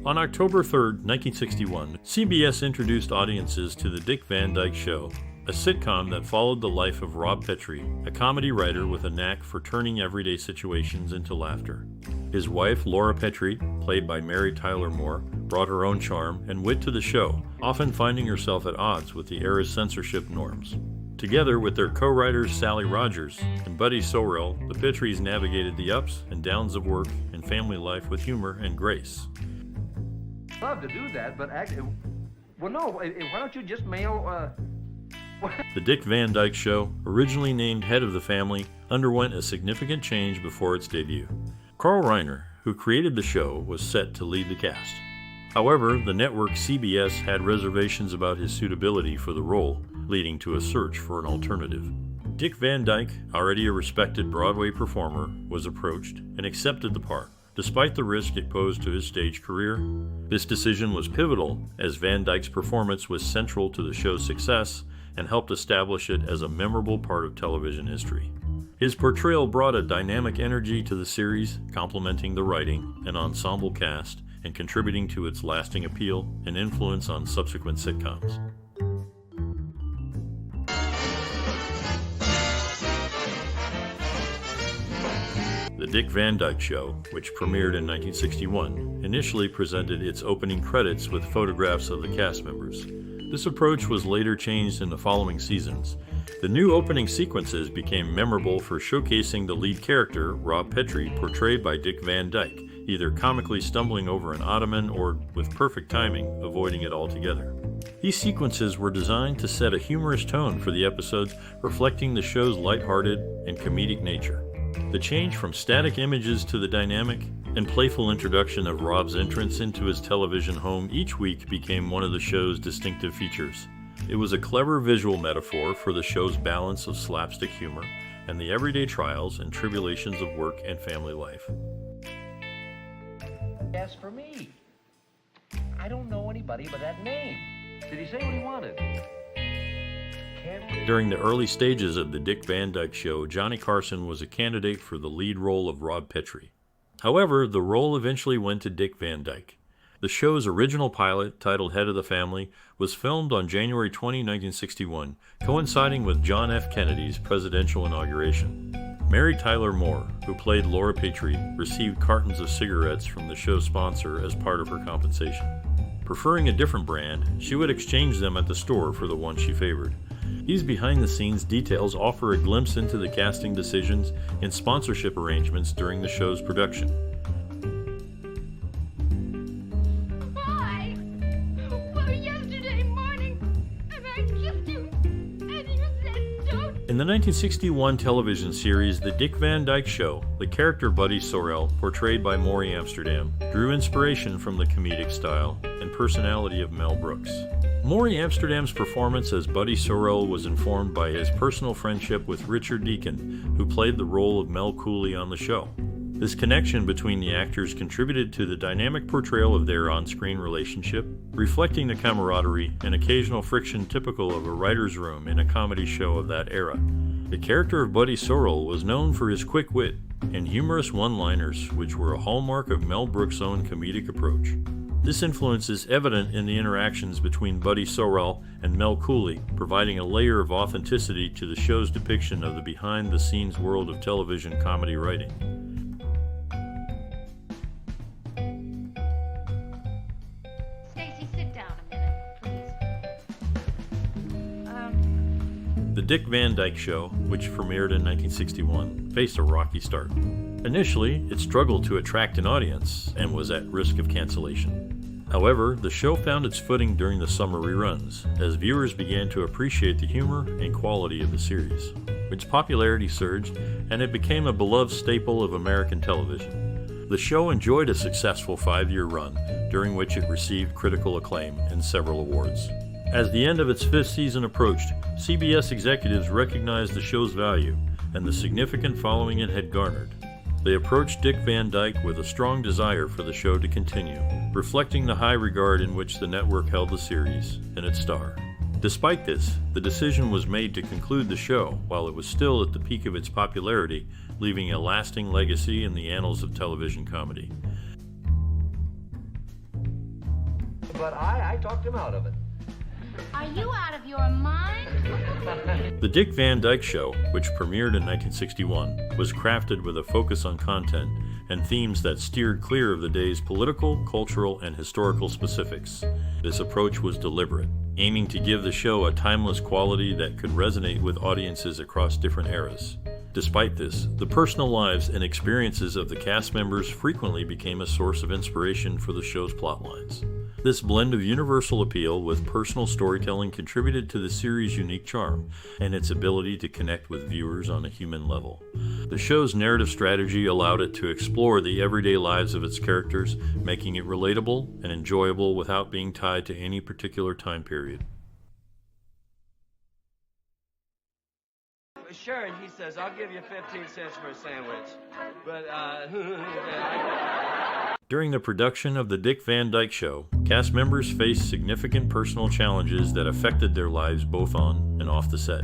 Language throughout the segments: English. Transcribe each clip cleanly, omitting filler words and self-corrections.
On October 3, 1961, CBS introduced audiences to The Dick Van Dyke Show, a sitcom that followed the life of Rob Petrie, a comedy writer with a knack for turning everyday situations into laughter. His wife, Laura Petrie, played by Mary Tyler Moore, brought her own charm and wit to the show, often finding herself at odds with the era's censorship norms. Together with their co-writers Sally Rogers and Buddy Sorrell, the Petries navigated the ups and downs of work and family life with humor and grace. Love to do that, but well, no. Why don't you just mail? The Dick Van Dyke Show, originally named Head of the Family, underwent a significant change before its debut. Carl Reiner, who created the show, was set to lead the cast. However, the network CBS had reservations about his suitability for the role, leading to a search for an alternative. Dick Van Dyke, already a respected Broadway performer, was approached and accepted the part, despite the risk it posed to his stage career. This decision was pivotal, as Van Dyke's performance was central to the show's success and helped establish it as a memorable part of television history. His portrayal brought a dynamic energy to the series, complementing the writing and ensemble cast and contributing to its lasting appeal and influence on subsequent sitcoms. The Dick Van Dyke Show, which premiered in 1961, initially presented its opening credits with photographs of the cast members. This approach was later changed in the following seasons. The new opening sequences became memorable for showcasing the lead character, Rob Petrie, portrayed by Dick Van Dyke, either comically stumbling over an ottoman or, with perfect timing, avoiding it altogether. These sequences were designed to set a humorous tone for the episodes, reflecting the show's lighthearted and comedic nature. The change from static images to the dynamic and playful introduction of Rob's entrance into his television home each week became one of the show's distinctive features. It was a clever visual metaphor for the show's balance of slapstick humor and the everyday trials and tribulations of work and family life. As for me, I don't know anybody by that name. Did he say what he wanted? During the early stages of the Dick Van Dyke Show, Johnny Carson was a candidate for the lead role of Rob Petrie. However, the role eventually went to Dick Van Dyke. The show's original pilot, titled Head of the Family, was filmed on January 20, 1961, coinciding with John F. Kennedy's presidential inauguration. Mary Tyler Moore, who played Laura Petrie, received cartons of cigarettes from the show's sponsor as part of her compensation. Preferring a different brand, she would exchange them at the store for the one she favored. These behind-the-scenes details offer a glimpse into the casting decisions and sponsorship arrangements during the show's production. Why? Well, yesterday morning, and I kissed you, and you said don't. In the 1961 television series The Dick Van Dyke Show, the character Buddy Sorrell, portrayed by Maury Amsterdam, drew inspiration from the comedic style and personality of Mel Brooks. Maury Amsterdam's performance as Buddy Sorrell was informed by his personal friendship with Richard Deacon, who played the role of Mel Cooley on the show. This connection between the actors contributed to the dynamic portrayal of their on-screen relationship, reflecting the camaraderie and occasional friction typical of a writer's room in a comedy show of that era. The character of Buddy Sorrell was known for his quick wit and humorous one-liners, which were a hallmark of Mel Brooks' own comedic approach. This influence is evident in the interactions between Buddy Sorrell and Mel Cooley, providing a layer of authenticity to the show's depiction of the behind-the-scenes world of television comedy writing. Stacy, sit down a minute, please. The Dick Van Dyke Show, which premiered in 1961, faced a rocky start. Initially, it struggled to attract an audience and was at risk of cancellation. However, the show found its footing during the summer reruns, as viewers began to appreciate the humor and quality of the series. Its popularity surged, and it became a beloved staple of American television. The show enjoyed a successful 5-year run, during which it received critical acclaim and several awards. As the end of its 5th season approached, CBS executives recognized the show's value and the significant following it had garnered. They approached Dick Van Dyke with a strong desire for the show to continue, reflecting the high regard in which the network held the series and its star. Despite this, the decision was made to conclude the show while it was still at the peak of its popularity, leaving a lasting legacy in the annals of television comedy. but I talked him out of it. Are you out of your mind? The Dick Van Dyke Show, which premiered in 1961, was crafted with a focus on content and themes that steered clear of the day's political, cultural, and historical specifics. This approach was deliberate, aiming to give the show a timeless quality that could resonate with audiences across different eras. Despite this, the personal lives and experiences of the cast members frequently became a source of inspiration for the show's plotlines. This blend of universal appeal with personal storytelling contributed to the series' unique charm and its ability to connect with viewers on a human level. The show's narrative strategy allowed it to explore the everyday lives of its characters, making it relatable and enjoyable without being tied to any particular time period. Sure, and he says, I'll give you 15 cents for a sandwich. But, During the production of The Dick Van Dyke Show, cast members faced significant personal challenges that affected their lives both on and off the set.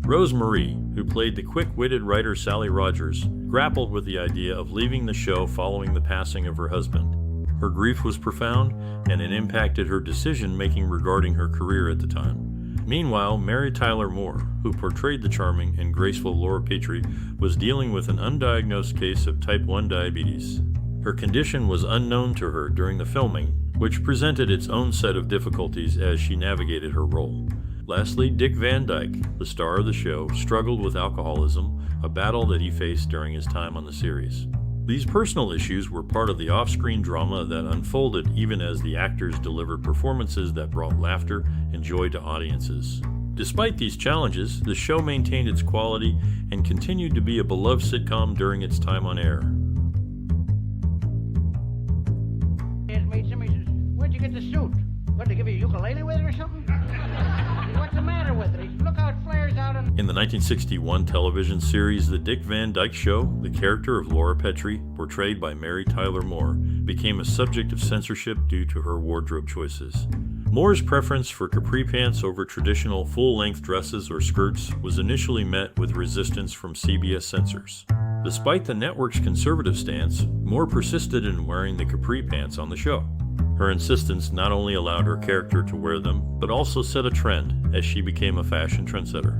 Rose Marie, who played the quick-witted writer Sally Rogers, grappled with the idea of leaving the show following the passing of her husband. Her grief was profound, and it impacted her decision-making regarding her career at the time. Meanwhile, Mary Tyler Moore, who portrayed the charming and graceful Laura Petrie, was dealing with an undiagnosed case of type 1 diabetes. Her condition was unknown to her during the filming, which presented its own set of difficulties as she navigated her role. Lastly, Dick Van Dyke, the star of the show, struggled with alcoholism, a battle that he faced during his time on the series. These personal issues were part of the off-screen drama that unfolded even as the actors delivered performances that brought laughter and joy to audiences. Despite these challenges, the show maintained its quality and continued to be a beloved sitcom during its time on air. Meets him, he says, where'd you get the suit? What, they give you a ukulele with it or something? What's the matter with it? He says, look how it flares out on... In the 1961 television series The Dick Van Dyke Show, the character of Laura Petrie, portrayed by Mary Tyler Moore, became a subject of censorship due to her wardrobe choices. Moore's preference for capri pants over traditional full-length dresses or skirts was initially met with resistance from CBS censors. Despite the network's conservative stance, Moore persisted in wearing the capri pants on the show. Her insistence not only allowed her character to wear them, but also set a trend as she became a fashion trendsetter.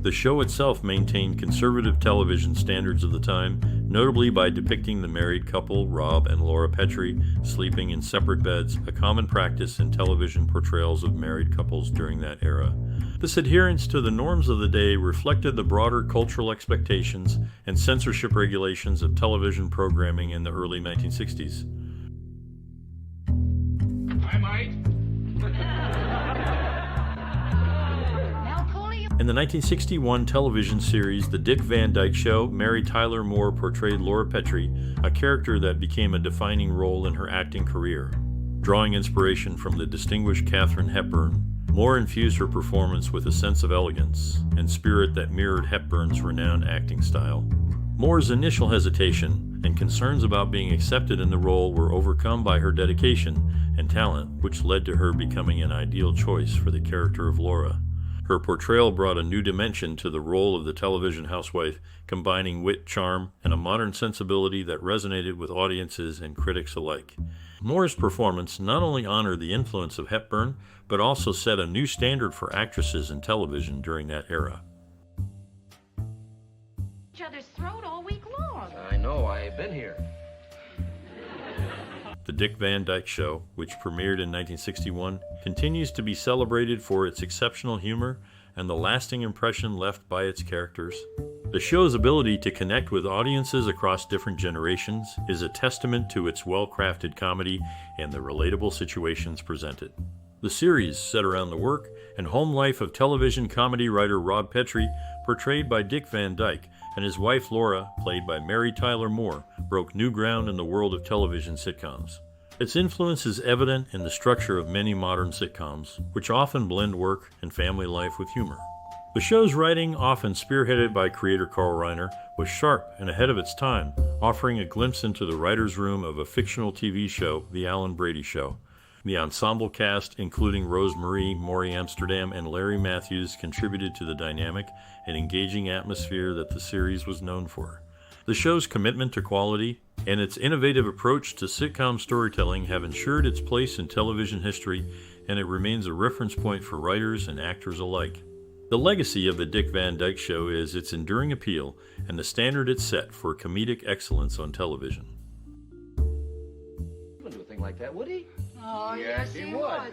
The show itself maintained conservative television standards of the time, notably by depicting the married couple, Rob and Laura Petrie, sleeping in separate beds, a common practice in television portrayals of married couples during that era. This adherence to the norms of the day reflected the broader cultural expectations and censorship regulations of television programming in the early 1960s. I might. In the 1961 television series The Dick Van Dyke Show, Mary Tyler Moore portrayed Laura Petrie, a character that became a defining role in her acting career. Drawing inspiration from the distinguished Katharine Hepburn, Moore infused her performance with a sense of elegance and spirit that mirrored Hepburn's renowned acting style. Moore's initial hesitation and concerns about being accepted in the role were overcome by her dedication and talent, which led to her becoming an ideal choice for the character of Laura. Her portrayal brought a new dimension to the role of the television housewife, combining wit, charm, and a modern sensibility that resonated with audiences and critics alike. Moore's performance not only honored the influence of Hepburn, but also set a new standard for actresses in television during that era. Each other's throat all week long. I know, I've been here. The Dick Van Dyke Show, which premiered in 1961, continues to be celebrated for its exceptional humor and the lasting impression left by its characters. The show's ability to connect with audiences across different generations is a testament to its well-crafted comedy and the relatable situations presented. The series, set around the work and home life of television comedy writer Rob Petrie, portrayed by Dick Van Dyke, and his wife Laura, played by Mary Tyler Moore, broke new ground in the world of television sitcoms. Its influence is evident in the structure of many modern sitcoms, which often blend work and family life with humor. The show's writing, often spearheaded by creator Carl Reiner, was sharp and ahead of its time, offering a glimpse into the writer's room of a fictional TV show, The Alan Brady Show. The ensemble cast, including Rose Marie, Maury Amsterdam, and Larry Matthews, contributed to the dynamic and engaging atmosphere that the series was known for. The show's commitment to quality, and its innovative approach to sitcom storytelling have ensured its place in television history, and it remains a reference point for writers and actors alike. The legacy of the Dick Van Dyke Show is its enduring appeal and the standard it set for comedic excellence on television. He wouldn't do a thing like that, would he? Oh, Yes, he would.